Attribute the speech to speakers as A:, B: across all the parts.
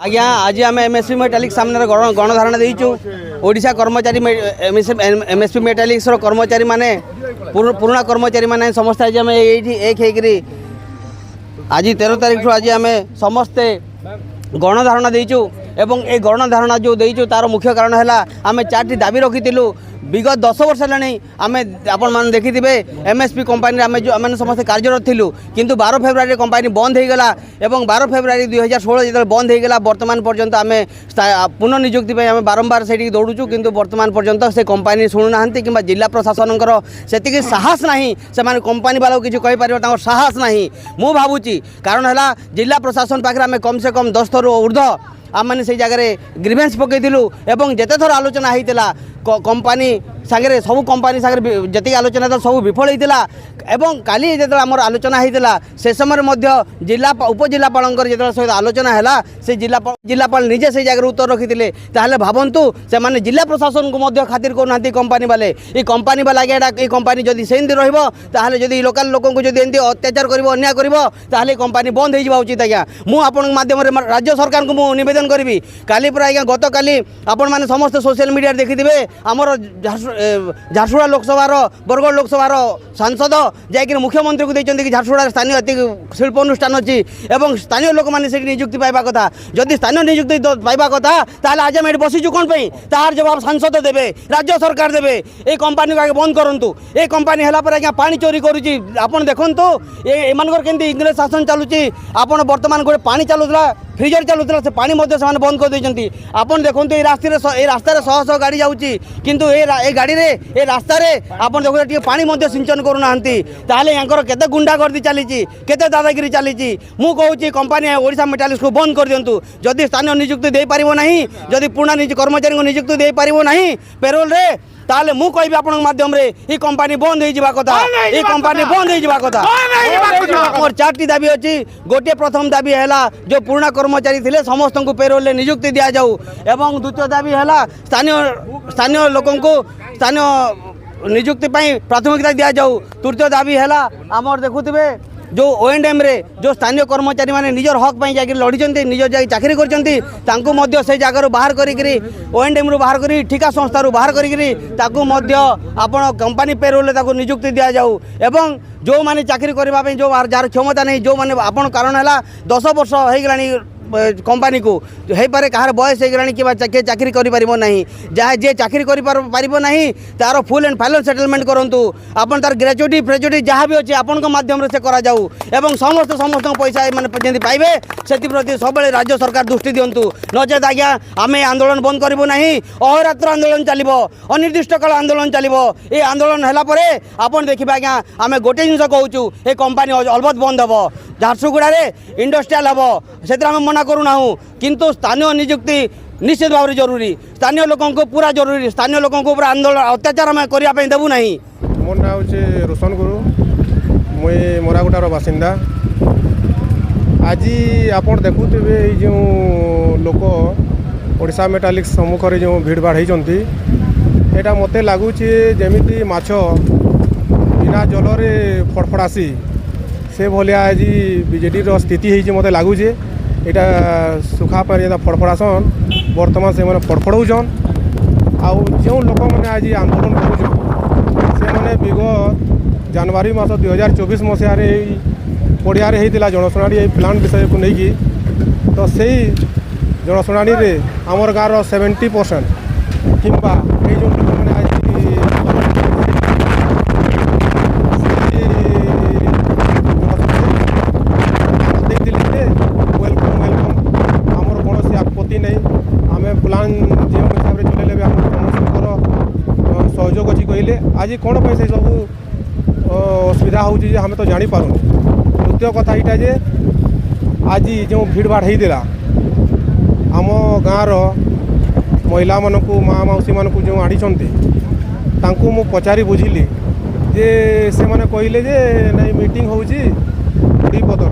A: आज्ञा आज आम एमएसपी मेटालिक्स सामने गणधारणा देचु ओडिशा कर्मचारी एमएसपी मेटालिक्स कर्मचारी माने पुराणा कर्मचारी माने समस्त आज आम एक आज 13 तारीख आज आम समस्ते गणधारणा देचु एवं ए गणधारणा जो देचु तार मुख्य कारण है आम 4टी दाबी रखी विगत 10 वर्ष है आम आपण मैंने देखिथे एमएसपी कंपानी आम जो आम समस्त कार्यरत थिलु किंतु 12 फेब्रुआरी कंपानी बंद हो गला एवं 12 फेब्रुआरी 2016 जो बंद हो गला वर्तमान पर्यंत आम पुनः नियुक्ति आम बारंबार से दौड़ू किंतु वर्तमान पर्यंत से कंपानी शुणुना कि जिला प्रशासन से साहस नहीं से कंपानी वाला किसी कहीपर साहस नहीं मु भावुची कारण है जिला प्रशासन पाखे आम कम से कम 10 थर ऊर्ध आम मैंने से जगह ग्रीवेंस पकईलु एवं जिते थर आलोचना होता कंपानी सागरे सब कंपानी सागरे जी आलोचना था सब विफल होता एवं काली जो आम आलोचना होता से समय जिला उपजिलापाल सहित आलोचना है से जिलापाल निजे से जगह उत्तर रखी ताहले भावंतु से माने जिला प्रशासन को खातिर करना कंपानी वाले ये कंपानी वाला ये कंपानी जदि सेमती रही लोकल लोक अत्याचार कर अन्याय कर कंपानी बंद हो उचित आज्ञा मुझे माध्यम राज्य सरकार को मुझे नवेदन करी काली पूरा आज्ञा गत काली आपण मैंने समस्त सोशल मीडिया देखिथे आमर झारसुगुड़ा लोकसभार बरगढ़ लोकसभार सांसद जाकि मुख्यमंत्री को देखते कि झारसुगुड़ा स्थानीय शिल्प अनुष्ठान अच्छी और स्थानीय लोक मैंने नियुक्ति पाइबा कथा जदि स्थानीय नियुक्ति पाइबा कथा ताल आज आम बसीचु कौन तार जवाब सांसद देवे राज्य सरकार देवे ये कंपानी को आगे बंद करूँ ये कंपानी है आज्ञा पानी चोरी करुच्ची आप देखु एमर के इंग्रेज शासन चलुची आप बर्तमान गोटे पानी चलुला फ्रिजर चलुला से पानी से बंद कर देते आपन देखो ये रास्ता शह शह गाड़ी जाऊँगी किंतु ए गाड़ी रे ए रास्ता रे आपन देखो पानी सिंचन करूना यहाँ केते गुंडागर्दी चली केते दादागिरी चली मु कहूँ कंपानी ओडिशा मेटालिक्स को बंद कर दिंतु जदि स्थानीय नियुक्ति दे पारिबो नहीं जदि पुराना कर्मचारी को नियुक्ति दे पारिबो नहीं पेरोल रे ताले मु कहबी आपन माध्यम रे ई कंपानी बंद हो जिबा कथा ई कंपानी बंद हो जिबा कथा मोर 4टी दाबी अछि गोटे प्रथम दाबी हैला जो पुराना कर्मचारी थिले समस्त को पेरोल ले नियुक्ति दिया जाऊ एवं द्वितीय दाबी हैला स्थानीय लोकन को स्थानीय नियुक्ति पई प्राथमिकता दिया जाऊ तृतीय दाबी हैला हमर देखुथिबे जो ओएनएम रे जो स्थानीय कर्मचारी माने निजर हक पई जाके लड़िचंती निजर जाके चाकरी करचंती तांको मध्य से जगह रू बाहर करी ओएनएम रू बाहर करी ठिका संस्था रू बाहर करी ताको मध्य आपण कंपानी पेरोल ताको नियुक्ति दिया जाऊ एवं जो माने चाकरी करबा पई जो जार क्षमता नहीं जो माने आपण कारण हैला 10 वर्ष हो गलानी कंपानी को हो पारे कहार बयस हो गलानी कि चाकरी करिपारिबो नहीं जहाँ जे चाकरी करिपारिबो नहीं तार फुल एंड फाइनल सेटलमेंट करंतु आपन तार ग्रेजुएटी फ्रेजुएटी जहाँ भी अच्छे आपण माध्यम से करा जाऊ एवं समस्त पैसा माने जंती पाइबे सेति प्रति सब राज्य सरकार दृष्टि दिंतु नचेत आज्ञा आम आंदोलन बंद करिबो नहीं अहोरात्र आंदोलन चलिबो अनिर्दिष्ट काल आंदोलन चलिबो ये आंदोलन हैला परे आपन देखिबा आज्ञा आम गोटे जिनस कहूँ ये कंपानी अलबत बंद हम झारसुगुड़ा इंडस्ट्रियल हम से मना करूना किंतु स्थानीय नियुक्ति निश्चित भाव जरूरी स्थानीय लोकों को पूरा जरूरी स्थानीय लोकों को पूरा आंदोलन अत्याचार आम करने देवु नहीं।
B: मोर ना हूँ रोशन गुरु मुई मोरागुटार बासिंदा आज आप देखुवे जो लोक ओडिशा मेटालिक्स सम्मुख में जो भीड़ भाड़ होती यहाँ मत लगुच जमी माछ बिना जल फड़फड़ासी से भाया आज बीजेडी स्थिति मत लगुचे यहाँ सुखा पर जेना फड़फड़ासन बर्तमान से फड़फड़ाउन आउ जो लोक मैंने आज आंदोलन कर विगत जनवरी मास 2024 मसीह पड़िया होता जनशुणाणी प्लांट विषय को लेकिन तो से जनशुणाणी आमर गाँव 70% किंबा जो लोक मैंने आज प्लान जो हिसाब से चलेले भी समस्त सहयोग अच्छी कहले आज कौन पे से सब असुविधा होची जे हमें तो जानी पारुन। द्वितीय कथा यहाँ जे आज जो भीड़ भाड़ होता आम गाँव महिला मानक माँ मौसी मानक जो आनी मु पचारि बुझिली जे से माने कहले जे नहीं मीटिंग होची पदर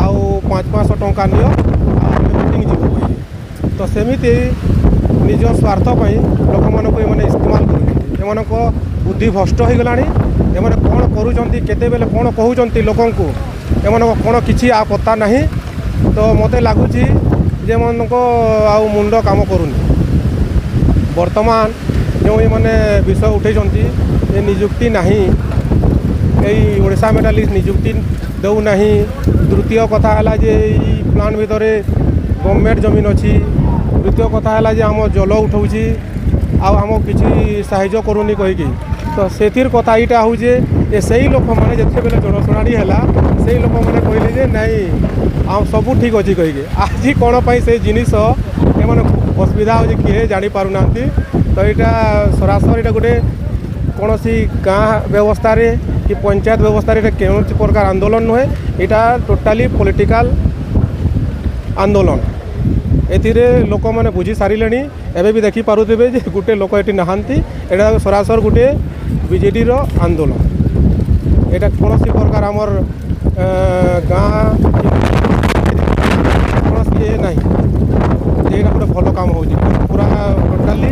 B: आउ 500 टंका नियो मीटिंग जीव तो सेमिति निज स्वार्थपाई लोक मैंने इस्तेमाल कर बुद्धि भ्रष्ट हो गला एम कौन करुँच कौन कहते लोक एम कौन किसी आ पत्ता नहीं तो मत लगुच ଯେମାନଙ୍କ ଆଉ ମୁଣ୍ଡ କାମ କରୁନି। ବର୍ତ୍ତମାନ ଯେଉଁ ଏମାନେ ବିଷୟ ଉଠେଇଛନ୍ତି ଏ ନିଯୁକ୍ତି ନାହିଁ, ଏଇ ଓଡ଼ିଶା ମେଟାଲିକ୍ସ ନିଯୁକ୍ତି ଦେଉନାହିଁ। ତୃତୀୟ କଥା ହେଲା ଯେ ଏଇ ପ୍ଲାଣ୍ଟ ଭିତରେ ଗଭର୍ଣ୍ଣମେଣ୍ଟ ଜମିନ୍ ଅଛି। ତୃତୀୟ କଥା ହେଲା ଯେ ଆମ ଜଳ ଉଠାଉଛି ଆଉ ଆମକୁ କିଛି ସାହାଯ୍ୟ କରୁନି କହିକି। ତ ସେଥିର କଥା ଏଇଟା ହେଉଛି ଯେ ସେଇ ଲୋକମାନେ ଯେତେବେଳେ ଜନଶୁଣାଣି ହେଲା ସେଇ ଲୋକମାନେ କହିଲେ ଯେ ନାଇଁ ଆଉ ସବୁ ଠିକ୍ ଅଛି କହିକି। ଆଜି କ'ଣ ପାଇଁ ସେ ଜିନିଷ ଏମାନେ ଅସୁବିଧା ହେଉଛି କିଏ ଜାଣିପାରୁନାହାନ୍ତି। ତ ଏଇଟା ସରାସରି ଏଇଟା ଗୋଟେ କୌଣସି ଗାଁ ବ୍ୟବସ୍ଥାରେ କି ପଞ୍ଚାୟତ ବ୍ୟବସ୍ଥାରେ ଏଇଟା କୌଣସି ପ୍ରକାର ଆନ୍ଦୋଳନ ନୁହେଁ, ଏଇଟା ଟୋଟାଲି ପଲିଟିକାଲ ଆନ୍ଦୋଳନ। ଏଥିରେ ଲୋକମାନେ ବୁଝି ସାରିଲେଣି। ଏବେ ବି ଦେଖିପାରୁଥିବେ ଯେ ଗୋଟେ ଲୋକ ଏଠି ନାହାନ୍ତି। ଏଇଟା ସରାସରି ଗୋଟେ ବିଜେଡ଼ିର ଆନ୍ଦୋଳନ। ଏଇଟା କୌଣସି ପ୍ରକାର ଆମର ଗାଁ କୌଣସି ଇଏ ନାହିଁ ଯେ ଏଇଟା ଗୋଟେ ଭଲ କାମ ହେଉଛି। ପୁରା ଟୋଟାଲି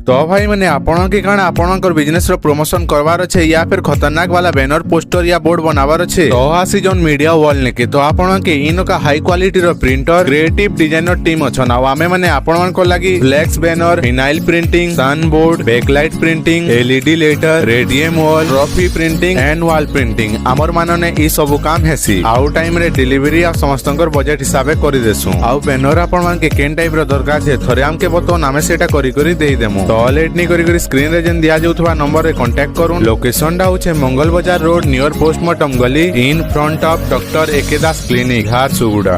C: तो भाई मैंने आपण के कारण आपणकर बिजनेस रो प्रमोशन करवार अच्छे या फिर खतरनाक वाला बैनर पोस्टर या बोर्ड बनावार अच्छे तो आसी जोन मीडिया वॉल ने के तो आपण के इन का हाई क्वालिटी रो प्रिंटर क्रिएटिव डिजाइनर टीम अछन आ आमे माने आपण को लागि flex banner vinyl printing sun board backlight printing LED letter radium wall trophy printing and wall printing हमर मानने ई सब काम हेसी आउ टाइम रे डिलीवरी आ समस्तंकर बजट हिसाब से करि देसु आउ बैनर आपण मान के केन टाइप रो दरकार छे थरे हमके बतो नामे सेटा करी देई देमु तो लेट नहीं करी स्क्रीन रे जन दिया जाउथवा नंबर रे कांटेक्ट करूँ। लोकेशन डा होचे Mangal Bazar road near postmortem गली in front of doctor AK Das clinic हार सुगुड़ा।